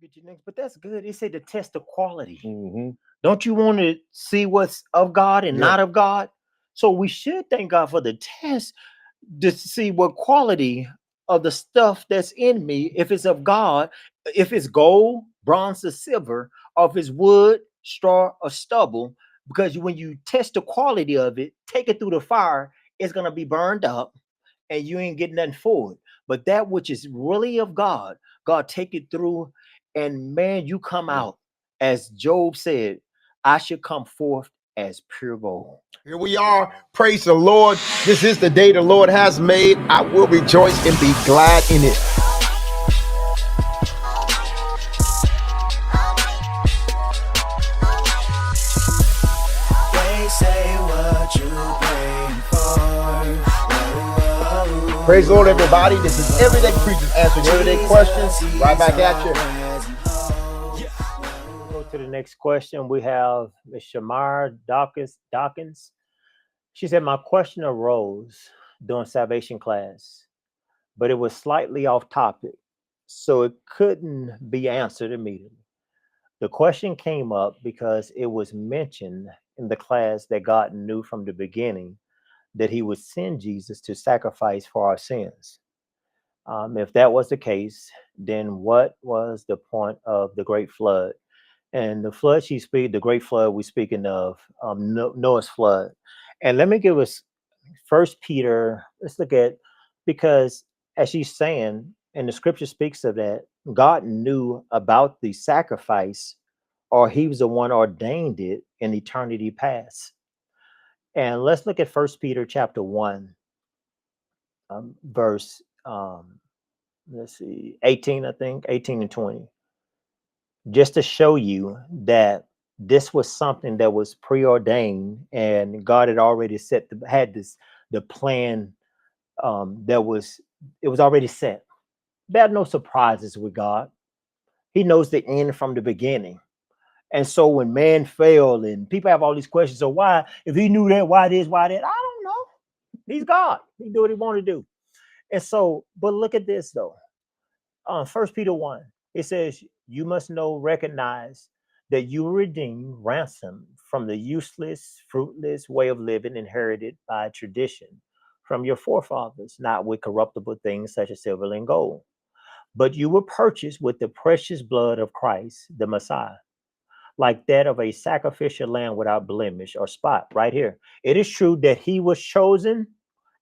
get you next, but that's good. It said to test the quality. Mm-hmm. Don't you want to see what's of God and Yeah. not of God? So we should thank God for the test to see what quality of the stuff that's in me, if it's of God, if it's gold, bronze, or silver, or if it's wood, straw, or stubble. Because when you test the quality of it, take it through the fire, it's gonna be burned up, and you ain't getting nothing for it. But that which is really of God, God take it through, and man, you come Yeah. out as Job said, I should come forth as pure gold. Here we are. Praise the Lord. This is the day the Lord has made. I will rejoice and be glad in it. They say what you praying for. Praise the Lord, everybody. This is Everyday Preachers answering everyday questions. Right back at you. Go to the next question. We have Ms. Shamar Dawkins. She said, my question arose during salvation class, but it was slightly off topic, so it couldn't be answered immediately. The question came up because it was mentioned in the class that God knew from the beginning that he would send Jesus to sacrifice for our sins. If that was the case, then what was the point of the great flood? And the flood the great flood we're speaking of, Noah's flood. And let me give us First Peter. Let's look at, because as she's saying, and the scripture speaks of that, God knew about the sacrifice, or he was the one ordained it in eternity past. And let's look at First Peter chapter 1, verse let's see, 18, I think, 18 and 20. Just to show you that this was something that was preordained, and God had already had the plan, that was, it was already set. There are no surprises with God. He knows the end from the beginning. And so when man failed and people have all these questions, so why, if he knew that, why this, why that? I don't know. He's God. He do what he want to do. And so, but look at this though. First Peter 1, it says, you must know, recognize that you were redeemed, ransomed from the useless, fruitless way of living inherited by tradition from your forefathers, not with corruptible things such as silver and gold, but you were purchased with the precious blood of Christ, the Messiah, like that of a sacrificial lamb without blemish or spot. Right here. It is true that he was chosen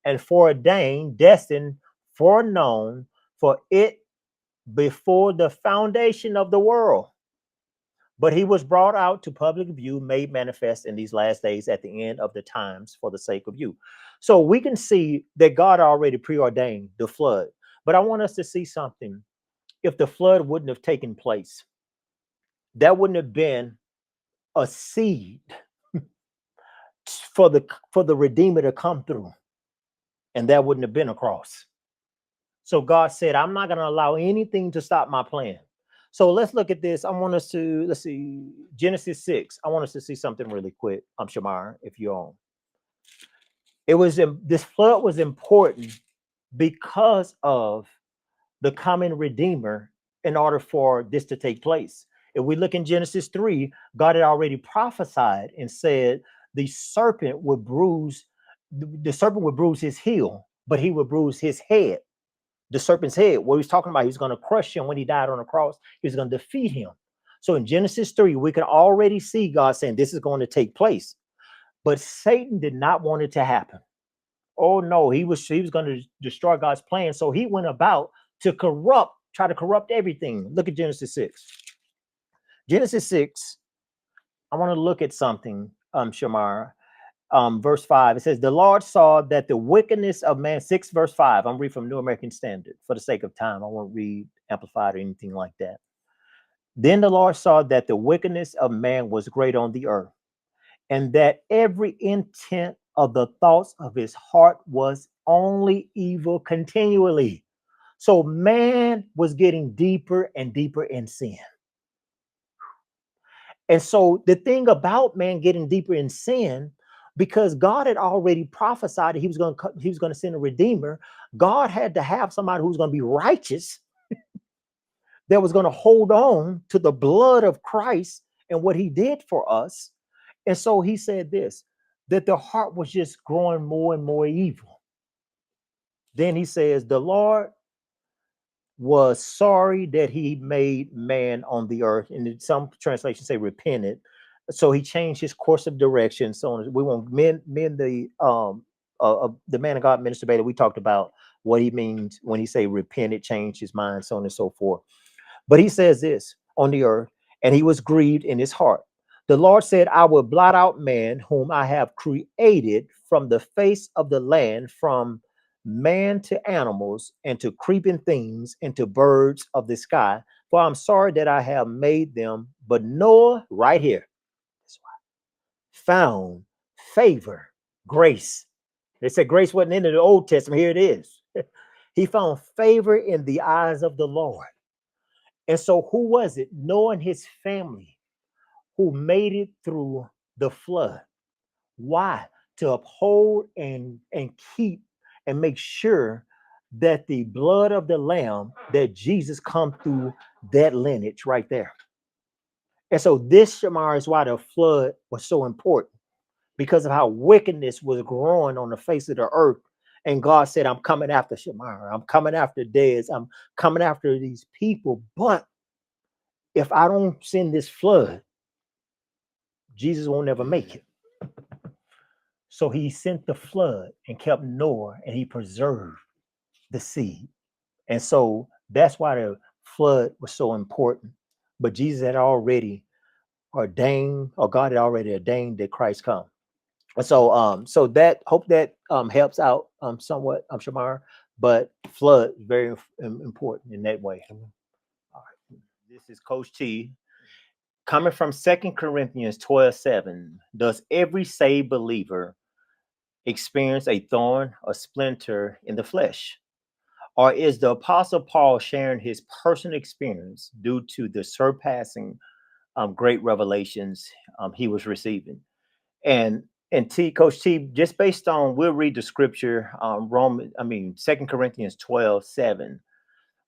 and foreordained, destined, foreknown for it before the foundation of the world. But he was brought out to public view, made manifest in these last days at the end of the times for the sake of you. So we can see that God already preordained the flood. But I want us to see something. If the flood wouldn't have taken place, that wouldn't have been a seed for the Redeemer to come through. And that wouldn't have been a cross. So God said, I'm not going to allow anything to stop my plan. So let's look at this. I want us to, let's see, Genesis 6. I want us to see something really quick. I'm Shamar, if you're on. This flood was important because of the coming Redeemer in order for this to take place. If we look in Genesis 3, God had already prophesied and said the serpent would bruise his heel, but he would bruise his head. The serpent's head, what he's talking about, he's going to crush him when he died on the cross. He's going to defeat him. So in Genesis 3, we can already see God saying this is going to take place. But Satan did not want it to happen. Oh no, he was going to destroy God's plan. So he went about to try to corrupt everything. Look at Genesis 6. Genesis 6, I want to look at something, Shamar. Verse 5, it says, the Lord saw that the wickedness of man, 6 verse 5, I'm reading from New American Standard for the sake of time. I won't read Amplified or anything like that. Then the Lord saw that the wickedness of man was great on the earth, and that every intent of the thoughts of his heart was only evil continually. So man was getting deeper and deeper in sin. And so the thing about man getting deeper in sin, because God had already prophesied that he was going to send a Redeemer, God had to have somebody who's going to be righteous that was going to hold on to the blood of Christ and what he did for us. And so he said this, that the heart was just growing more and more evil. Then he says, the Lord was sorry that he made man on the earth. And some translations say repented. So he changed his course of direction. So we want the man of God, Minister Bailey, we talked about what he means when he say repented, changed his mind, so on and so forth. But he says this on the earth, and he was grieved in his heart. The Lord said, I will blot out man whom I have created from the face of the land, from man to animals, and to creeping things, and to birds of the sky. For I'm sorry that I have made them. But Noah, right here, found favor, grace. They said grace wasn't in the Old Testament. Here it is. He found favor in the eyes of the Lord. And so who was it? Noah and his family who made it through the flood. Why? To uphold and keep and make sure that the blood of the Lamb, that Jesus come through that lineage right there. And so this, Shamar, is why the flood was so important, because of how wickedness was growing on the face of the earth. And God said, I'm coming after Shamar. I'm coming after Dez. I'm coming after these people. But if I don't send this flood, Jesus won't ever make it. So he sent the flood and kept Noah, and he preserved the seed. And so that's why the flood was so important. But Jesus had already ordained, or God had already ordained that Christ come. And so that, hope that helps out somewhat, Shamar. But flood is very important in that way. All right. This is Coach T. Coming from 2 Corinthians 12:7, does every saved believer experience a thorn or splinter in the flesh? Or is the Apostle Paul sharing his personal experience due to the surpassing great revelations he was receiving? And Coach T, just based on, we'll read the scripture, 2 Corinthians 12:7.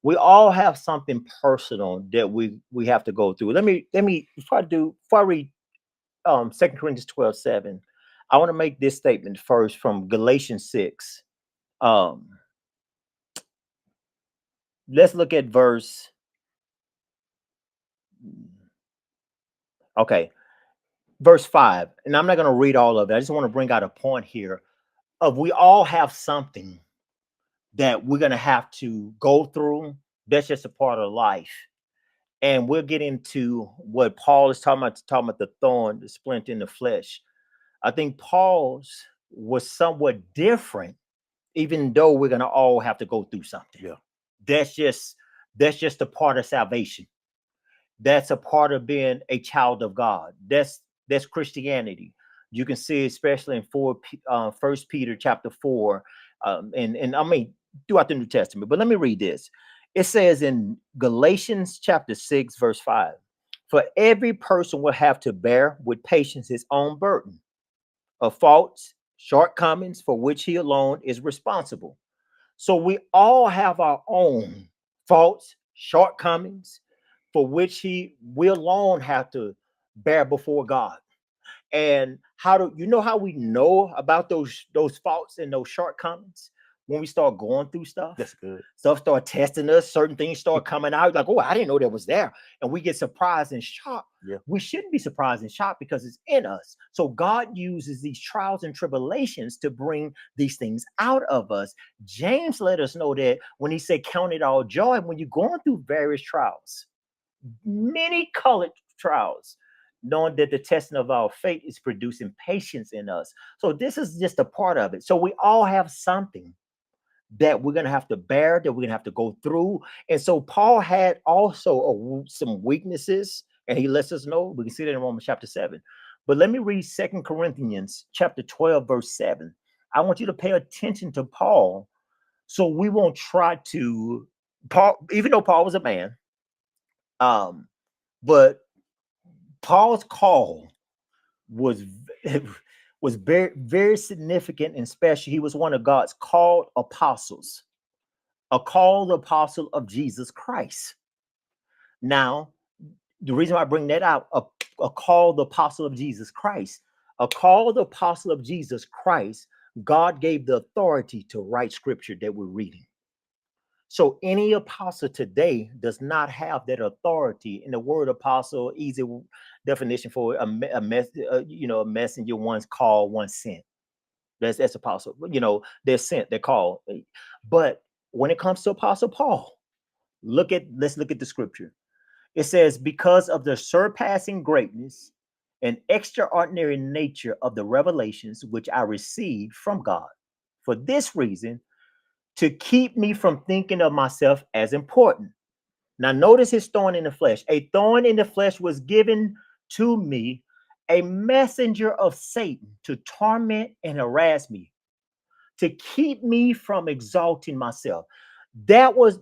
We all have something personal that we have to go through. Let me before I read 2 Corinthians 12:7, I want to make this statement first from Galatians 6. Let's look at verse. Okay, verse 5. And I'm not going to read all of it. I just want to bring out a point here of we all have something that we're going to have to go through. That's just a part of life. And we'll get into what Paul is talking about the thorn, the splint in the flesh. I think Paul's was somewhat different, even though we're going to all have to go through something. Yeah. That's just a part of salvation. That's a part of being a child of God. That's Christianity. You can see, especially in 1 Peter chapter 4, and I mean throughout the New Testament. But let me read this. It says in Galatians chapter 6, verse 5, for every person will have to bear with patience his own burden of faults, shortcomings for which he alone is responsible. So we all have our own faults, shortcomings for which we alone have to bear before God. And how we know about those faults and those shortcomings? When we start going through stuff. That's good. Stuff start testing us, certain things start coming out, like, oh, I didn't know that was there. And we get surprised and shocked. Yeah. We shouldn't be surprised and shocked because it's in us. So God uses these trials and tribulations to bring these things out of us. James let us know that when he said, count it all joy, when you're going through various trials, many colored trials, knowing that the testing of our faith is producing patience in us. So this is just a part of it. So we all have something that we're going to have to bear, that we're going to have to go through. And so Paul had also some weaknesses, and he lets us know. We can see that in Romans chapter 7. But let me read 2 Corinthians chapter 12, verse 7. I want you to pay attention to Paul, so we won't try to, even though Paul was a man, but Paul's call was very, very significant and special. He was one of God's called apostles, a called apostle of Jesus Christ. Now, the reason why I bring that out, a called apostle of Jesus Christ, a called apostle of Jesus Christ, God gave the authority to write scripture that we're reading. So any apostle today does not have that authority. In the word apostle, easy definition for a messenger, one's called, one sent. That's apostle. They're sent, they're called. But when it comes to Apostle Paul, let's look at the scripture. It says, because of the surpassing greatness and extraordinary nature of the revelations which I received from God, for this reason, to keep me from thinking of myself as important. Now, notice his thorn in the flesh. A thorn in the flesh was given to me, a messenger of Satan to torment and harass me, to keep me from exalting myself. There was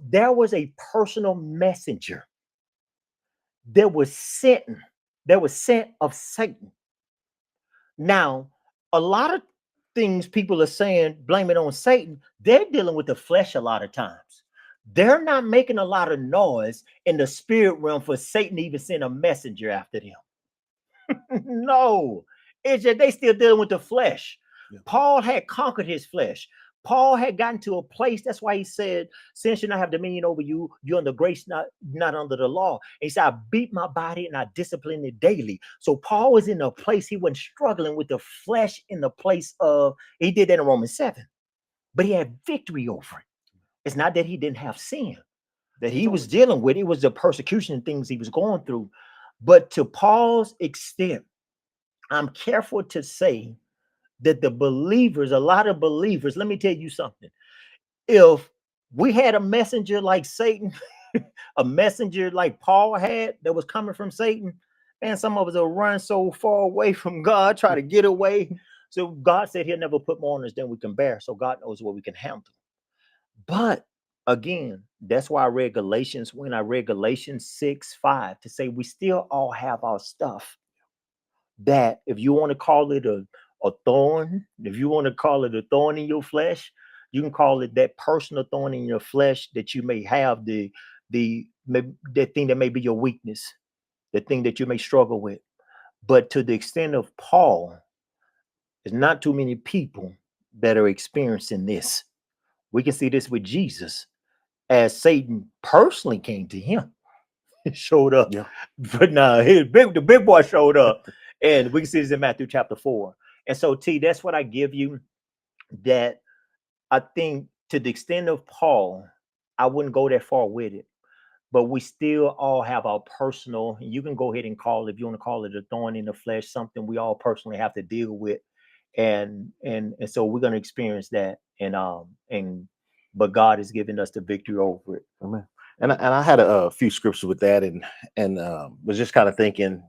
a personal messenger that was sent of Satan. Now, a lot of things people are saying, blame it on Satan, they're dealing with the flesh a lot of times. They're not making a lot of noise in the spirit realm for Satan to even send a messenger after them. No, it's just they still dealing with the flesh. Yeah. Paul had conquered his flesh. Paul had gotten to a place. That's why he said, sin should not have dominion over you. You're under grace, not under the law. And he said, I beat my body and I discipline it daily. So Paul was in a place, he wasn't struggling with the flesh in the place of, he did that in Romans 7, but he had victory over it. It's not that he didn't have sin that he was dealing with. It was the persecution and things he was going through. But to Paul's extent, I'm careful to say that the believers, a lot of believers, let me tell you something. If we had a messenger like Satan, a messenger like Paul had that was coming from Satan, and some of us will run so far away from God, try to get away. So God said he'll never put more on us than we can bear. So God knows what we can handle. But again, that's why I read Galatians, when I read Galatians 6:5, to say we still all have our stuff. That if you want to call it a thorn, if you want to call it a thorn in your flesh, you can call it that personal thorn in your flesh that you may have, that thing that may be your weakness, the thing that you may struggle with. But to the extent of Paul, there's not too many people that are experiencing this. We can see this with Jesus, as Satan personally came to him. Showed up. Yeah. But now the big boy showed up. And we can see this in Matthew chapter 4. And so, T, that's what I give you. That I think to the extent of Paul, I wouldn't go that far with it. But we still all have our personal, you can go ahead and call it, if you want to call it a thorn in the flesh, something we all personally have to deal with. And so we're going to experience that. But God has given us the victory over it. Amen. And I had a few scriptures with that, and was just kind of thinking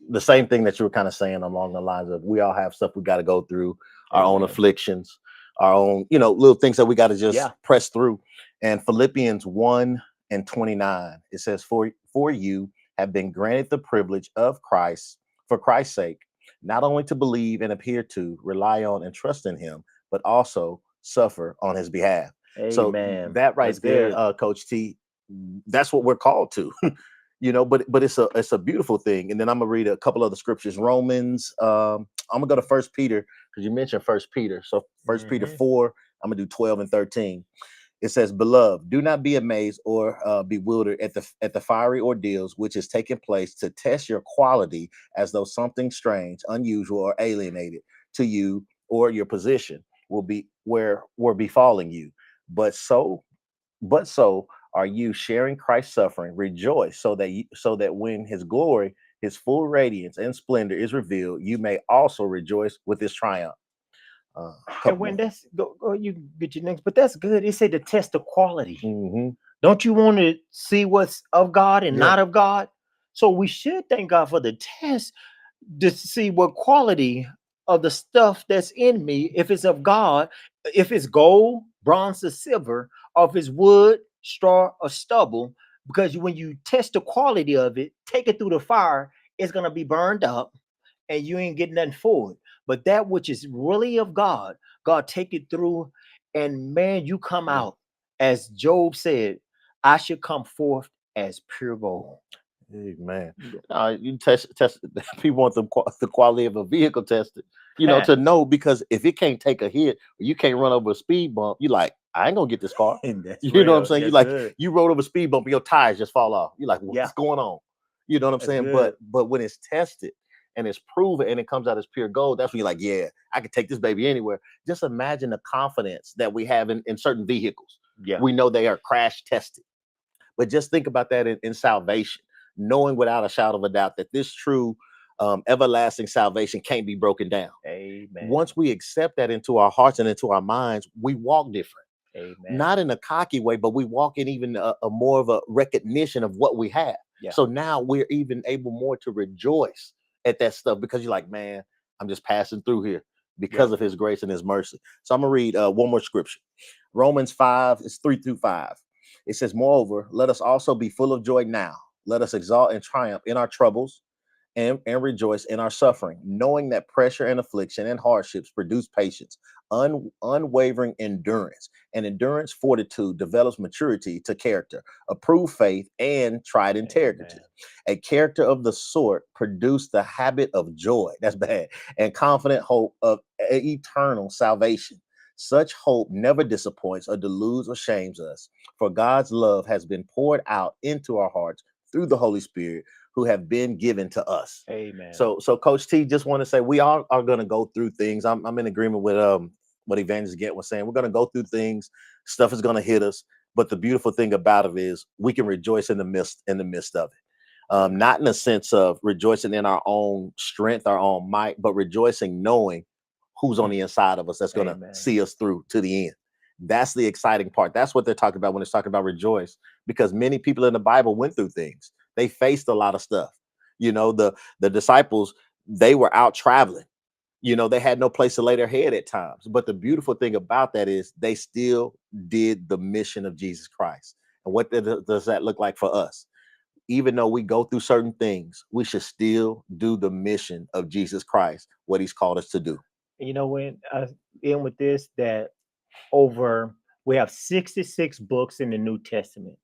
the same thing that you were kind of saying along the lines of we all have stuff we got to go through, our own afflictions, our own, little things that we got to just press through. And Philippians 1:29, it says, for you have been granted the privilege of Christ for Christ's sake, not only to believe and appear to rely on and trust in him, but also suffer on his behalf. Amen. So that right there, Coach T, that's what we're called to. But it's a beautiful thing. And then I'm gonna read a couple of the scriptures. Romans, I'm gonna go to 1 Peter, because you mentioned 1 Peter. So 1 Peter 4, I'm gonna do 12 and 13. It says, beloved, do not be amazed or bewildered at the fiery ordeals which is taking place to test your quality, as though something strange, unusual, or alienated to you or your position were befalling you. But so are you sharing Christ's suffering. Rejoice so that when his glory, his full radiance and splendor is revealed, you may also rejoice with his triumph. And when that's go, you get your next, but that's good. It said to test the quality. Mm-hmm. Don't you want to see what's of God and not of God? So we should thank God for the test to see what quality of the stuff that's in me, if it's of God, if it's gold, bronze, or silver, or if it's wood, straw, or stubble. Because when you test the quality of it, take it through the fire, it's going to be burned up and you ain't getting nothing for it. But that which is really of God, God take it through, and man, you come out, as Job said, I should come forth as pure gold. Hey, man, you test people want the quality of a vehicle tested, to know, because if it can't take a hit or you can't run over a speed bump, you like, I ain't gonna get this car. You know what I'm saying? You like, you rode over a speed bump and your tires just fall off. You're like, what's going on? You know what I'm saying? But when it's tested and it's proven and it comes out as pure gold, that's when you're like, yeah, I can take this baby anywhere. Just imagine the confidence that we have in certain vehicles. Yeah. We know they are crash tested. But just think about that in salvation, knowing without a shadow of a doubt that this true everlasting salvation can't be broken down. Amen. Once we accept that into our hearts and into our minds, we walk different. Amen. Not in a cocky way, but we walk in even a more of a recognition of what we have. Yeah. So now we're even able more to rejoice at that stuff, because you're like, man, I'm just passing through here because of his grace and his mercy. So I'm gonna read one more scripture. Romans 5, it's 3-5. It says, moreover, let us also be full of joy now. Let us exalt and triumph in our troubles and rejoice in our suffering, knowing that pressure and affliction and hardships produce patience, unwavering endurance, and endurance fortitude develops maturity to character, approved faith, and tried integrity. A character of the sort produce the habit of joy, that's bad, and confident hope of eternal salvation. Such hope never disappoints or deludes or shames us, for God's love has been poured out into our hearts through the Holy Spirit, who have been given to us. Amen. So Coach T, just want to say we all are going to go through things. I'm in agreement with what Evangelist Gant was saying. We're going to go through things. Stuff is going to hit us, but the beautiful thing about it is we can rejoice in the midst of it. Not in a sense of rejoicing in our own strength, our own might, but rejoicing knowing who's on the inside of us that's going to see us through to the end. That's the exciting part. That's what they're talking about when it's talking about rejoice, because many people in the Bible went through things. They faced a lot of stuff. The disciples, they were out traveling. They had no place to lay their head at times. But the beautiful thing about that is they still did the mission of Jesus Christ. And what does that look like for us? Even though we go through certain things, we should still do the mission of Jesus Christ, what he's called us to do. When I end with this, that we have 66 books in the New Testament,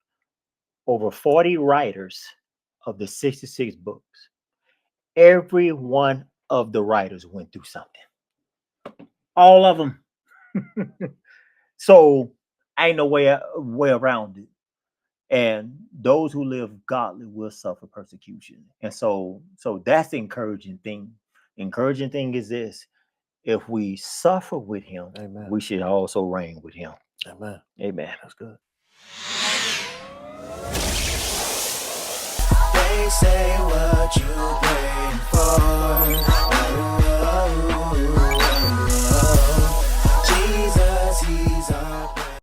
over 40 writers of the 66 books. Every one of the writers went through something. All of them. So ain't no way around it. And those who live godly will suffer persecution. And so that's the encouraging thing. Encouraging thing is this: if we suffer with him, Amen, we should also reign with him. Amen. Amen. That's good. They say